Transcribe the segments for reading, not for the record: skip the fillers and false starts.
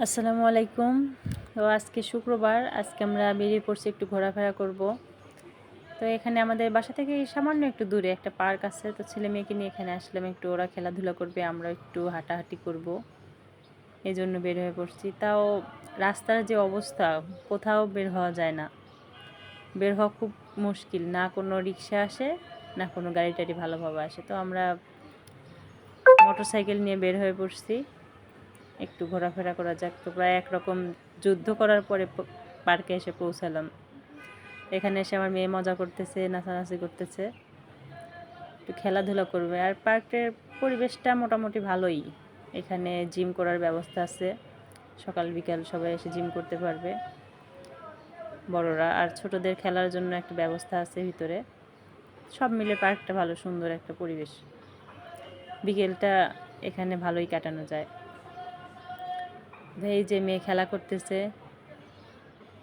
আসসালামু আলাইকুম। তো আজকে শুক্রবার, আজকে আমরা বেরিয়ে পড়ছি একটু ঘোরাফেরা করব। তো এখানে আমাদের বাসা থেকে সামান্য একটু দূরে একটা পার্ক আছে, তো ছেলে মেয়েকে নিয়ে এখানে আসলাম, একটু ওরা খেলাধুলা করবে, আমরা একটু হাঁটাহাঁটি করব, এই জন্য বের হয়ে পড়ছি। তাও রাস্তার যে অবস্থা, কোথাও বের হওয়া যায় না, বের হওয়া খুব মুশকিল, না কোনো রিক্সা আসে না কোনো গাড়ি টাড়ি ভালোভাবে আসে। তো আমরা মোটরসাইকেল নিয়ে বের হয়ে পড়ছি, একটু ঘোরাফেরা করা যাক। তো প্রায় একরকম যুদ্ধ করার পরে পার্কে এসে পৌঁছালাম। এখানে এসে আমার মেয়ে মজা করতেছে, নাচানাচি করতেছে, একটু খেলাধুলা করবে। আর পার্কের পরিবেশটা মোটামুটি ভালোই। এখানে জিম করার ব্যবস্থা আছে, সকাল বিকাল সবাই এসে জিম করতে পারবে, বড়রা আর ছোটদের খেলার জন্য একটা ব্যবস্থা আছে ভিতরে। সব মিলে পার্কটা ভালো, সুন্দর একটা পরিবেশ। বিকেলটা এখানে ভালোই কাটানো যায়। এই যে মেয়ে খেলা করতেছে,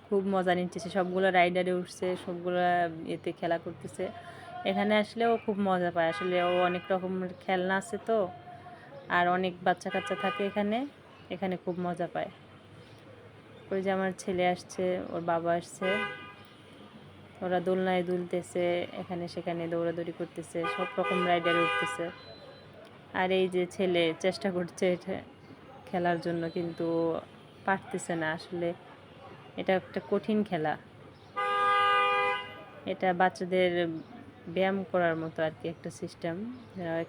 খুব মজা নিচ্ছে, সবগুলো রাইডারে উঠছে, সবগুলো এতে খেলা করতেছে। এখানে আসলেও খুব মজা পায়, আসলে ও অনেক রকমের খেলনা আছে তো, আর অনেক বাচ্চা কাচ্চা থাকে এখানে, এখানে খুব মজা পায়। ওই যে আমার ছেলে আসছে, ওর বাবা আসছে, ওরা দোলনায় দুলতেছে, এখানে সেখানে দৌড়াদৌড়ি করতেছে, সব রকম রাইডারে উঠতেছে। আর এই যে ছেলে চেষ্টা করছে এটা খেলার জন্য, কিন্তু পারতেছে না। আসলে এটা একটা কঠিন খেলা, এটা বাচ্চাদের ব্যায়াম করার মতো আর কি একটা সিস্টেম,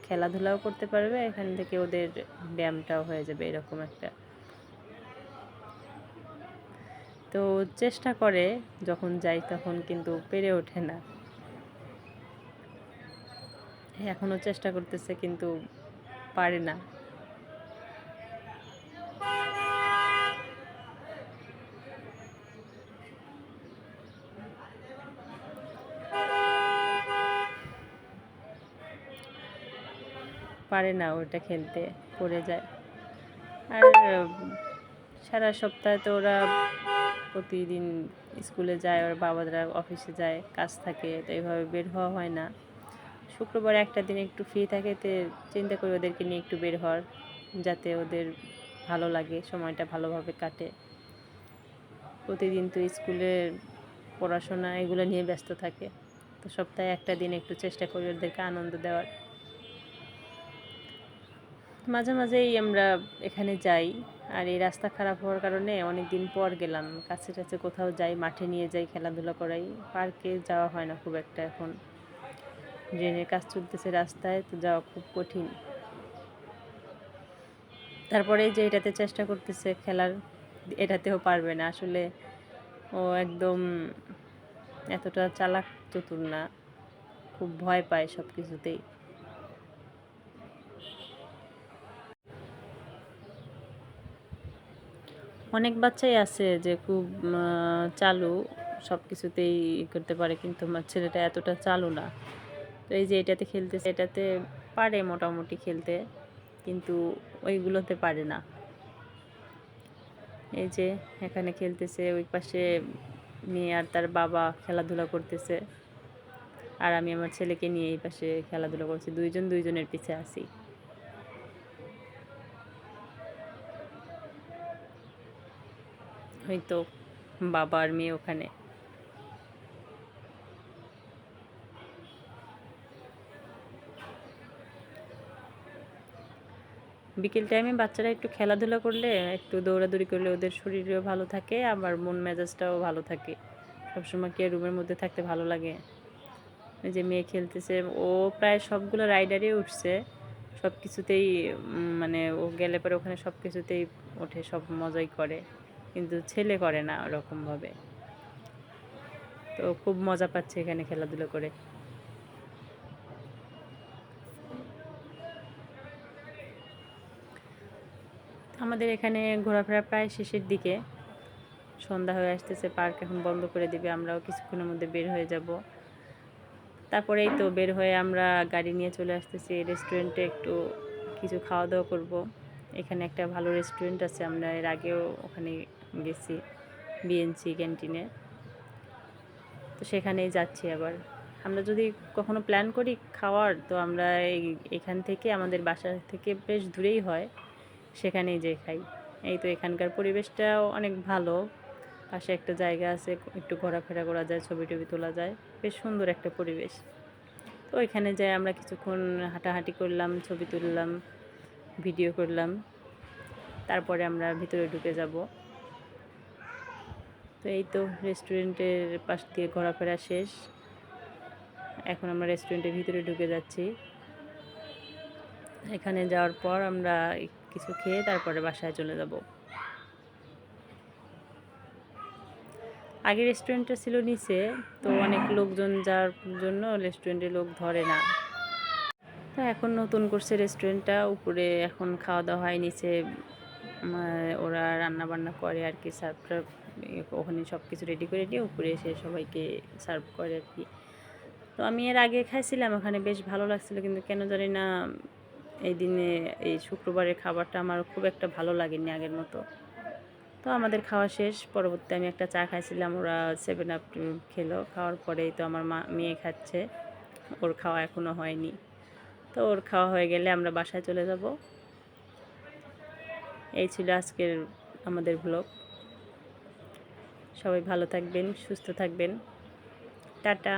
খেলাধুলাও করতে পারবে, এখান থেকে ওদের ব্যায়ামটাও হয়ে যাবে, এরকম একটা। তো চেষ্টা করে, যখন যাই তখন কিন্তু পেরে ওঠে না, এখনও চেষ্টা করতেছে কিন্তু পারে না। পারে না ওটা খেলতে, পড়ে যায়। আর সারা সপ্তাহে তো ওরা প্রতিদিন স্কুলে যায়, ওর বাবারা অফিসে যায়, কাজ থাকে, তো এইভাবে বের হওয়া হয় না। শুক্রবার একটা দিন একটু ফ্রি থাকে, তো চিন্তা করি ওদেরকে নিয়ে একটু বের হওয়ার, যাতে ওদের ভালো লাগে, সময়টা ভালোভাবে কাটে। প্রতিদিন তো স্কুলের পড়াশোনা এগুলো নিয়ে ব্যস্ত থাকে, তো সপ্তাহে একটা দিন একটু চেষ্টা করি ওদেরকে আনন্দ দেওয়ার। মাঝে মাঝেই আমরা এখানে যাই, আর এই রাস্তা খারাপ হওয়ার কারণে অনেক দিন পর গেলাম, কাছে কাছে কোথাও যাই, মাঠে নিয়ে যাই, খেলাধুলা করাই। পার্কে যাওয়া হয় না খুব একটা, এখন ড্রেনের কাজ চলতেছে রাস্তায়, তো যাওয়া খুব কঠিন। তারপরে যে এটাতে চেষ্টা করতেছে খেলার, এটাতেও পারবে না আসলে, ও একদম এতটা চালাক চতুর না, খুব ভয় পায় সব কিছুতেই। অনেক বাচ্চাই আছে যে খুব চালু, সব কিছুতেই করতে পারে, কিন্তু আমার ছেলেটা এতটা চালু না। তো এই যে এটাতে খেলতেছে, এটাতে পারে মোটামুটি খেলতে, কিন্তু ওইগুলোতে পারে না। এই যে এখানে খেলতেছে, ওই পাশে মেয়ে আর তার বাবা খেলাধুলা করতেছে, আর আমি আমার ছেলেকে নিয়ে এই পাশে খেলাধুলা করছি, দুইজন দুইজনের পিছে আছি। হয়তো বাবা আর মেয়ে ওখানে। বিকেল টাইমে বাচ্চারা একটু খেলাধুলা করলে, একটু দৌড়াদৌড়ি করলে ওদের শরীরেও ভালো থাকে, আবার মন মেজাজটাও ভালো থাকে। সবসময় কি রুমের মধ্যে থাকতে ভালো লাগে? ওই যে মেয়ে খেলতেছে, ও প্রায় সবগুলো রাইডারে উঠছে, সব কিছুতেই মানে ও গেলে পরে ওখানে সব কিছুতেই ওঠে, সব মজাই করে, কিন্তু ছেলে করে না ওরকমভাবে। তো খুব মজা পাচ্ছে এখানে খেলাধুলো করে। আমাদের এখানে ঘোরাফেরা প্রায় শেষের দিকে, সন্ধ্যা হয়ে আসতেছে, পার্ক এখন বন্ধ করে দিবে, আমরাও কিছুক্ষণের মধ্যে বের হয়ে যাব। তারপরেই তো বের হয়ে আমরা গাড়ি নিয়ে চলে আসতেছি রেস্টুরেন্টে, একটু কিছু খাওয়া দাওয়া করব। এখানে একটা ভালো রেস্টুরেন্ট আছে, আমরা এর আগেও ওখানে গেছি, বিএনসি ক্যান্টিনে, তো সেখানেই যাচ্ছি আবার। আমরা যদি কখনো প্ল্যান করি খাওয়ার, তো আমরা এখান থেকে, আমাদের বাসা থেকে বেশ দূরেই হয়, সেখানেই যেয়ে খাই। এই তো এখানকার পরিবেশটাও অনেক ভালো। পাশে একটা জায়গা আছে, একটু ঘোরাফেরা করা যায়, ছবি টবি তোলা যায়, বেশ সুন্দর একটা পরিবেশ। তো ওইখানে যাই আমরা কিছুক্ষণ হাঁটাহাঁটি করলাম, ছবি তুললাম, ভিডিও করলাম, তারপরে আমরা ভিতরে ঢুকে যাব। তো এই তো রেস্টুরেন্টের পাশ দিয়ে ঘোরাফেরা শেষ, এখন আমরা রেস্টুরেন্টের ভিতরে ঢুকে যাচ্ছি। এখানে যাওয়ার পর আমরা কিছু খেয়ে তারপরে বাসায় চলে যাব। আগে রেস্টুরেন্টটা ছিল নিচে, তো অনেক লোকজন যার জন্য রেস্টুরেন্টে লোক ধরে না। তো এখন নতুন করছে রেস্টুরেন্টটা, উপরে এখন খাওয়া দাওয়া হয়, নিচে ওরা রান্না বান্না করে আর কি, সার্ভ ওখানে সব কিছু রেডি করে দিয়ে উপরে এসে সবাইকে সার্ভ করে আর কি। তো আমি এর আগে খাইছিলাম, ওখানে বেশ ভালো লাগছিলো, কিন্তু কেন জানি না এই দিনে এই শুক্রবারের খাবারটা আমার খুব একটা ভালো লাগেনি আগের মতো। তো আমাদের খাওয়া শেষ, পরবর্তী আমি একটা চা খাইছিলাম, ওরা 7 আপ খেলো, খাওয়ার পরেই তো আমার মেয়ে খাচ্ছে, ওর খাওয়া এখনও হয়নি। তো ওর খাওয়া হয়ে গেলে আমরা বাসায় চলে যাব। এই ছিল আজকের আমাদের ব্লগ। সবাই ভালো থাকবেন, সুস্থ থাকবেন, টাটা।